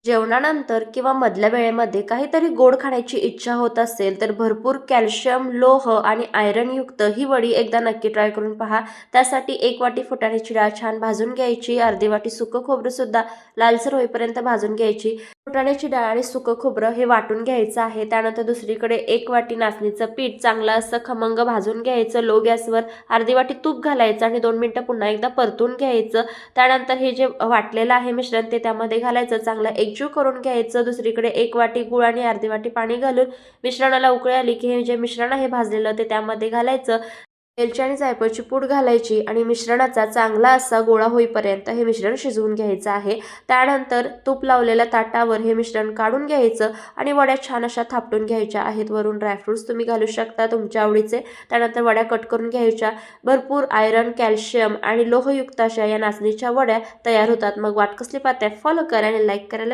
जेवणानंतर किंवा मधल्या वेळेमध्ये काहीतरी गोड खाण्याची इच्छा होत असेल तर भरपूर कॅल्शियम, लोह आणि आयरनयुक्त ही वडी एकदा नक्की ट्राय करून पहा. त्यासाठी 1 वाटी फुटाण्याची डाळ छान भाजून घ्यायची, अर्धी वाटी सुकं खोबरंसुद्धा लालसर होईपर्यंत भाजून घ्यायची. फुटाण्याची डाळ आणि सुकं खोबरं हे वाटून घ्यायचं आहे. त्यानंतर दुसरीकडे 1 वाटी नाचणीचं पीठ चांगलं असं खमंग भाजून घ्यायचं लो गॅसवर. अर्धी वाटी तूप घालायचं आणि 2 मिनिटं पुन्हा एकदा परतून घ्यायचं. त्यानंतर हे जे वाटलेलं आहे मिश्रण ते त्यामध्ये घालायचं, चांगलं एकजीव करून घ्यायचं. दुसरीकडे 1 वाटी गूळ आणि अर्धी वाटी पाणी घालून मिश्रणाला उकळी आली की हे जे मिश्रण आहे भाजलेलं ते त्यामध्ये घालायचं. वेलची आणि जायफळची पूड घालायची आणि मिश्रणाचा चांगला असा गोळा होईपर्यंत हे मिश्रण शिजवून घ्यायचं आहे. त्यानंतर तूप लावलेल्या ताटावर हे मिश्रण काढून घ्यायचं आणि वड्या छान अशा थापटून घ्यायच्या आहेत. वरून ड्रायफ्रुट्स तुम्ही घालू शकता तुमच्या आवडीचे. त्यानंतर वड्या कट करून घ्यायच्या. भरपूर आयरन, कॅल्शियम आणि लोहयुक्त अशा या नाचणीच्या वड्या तयार होतात. मग वाट कसली पाहताय? फॉलो करा आणि लाईक करायला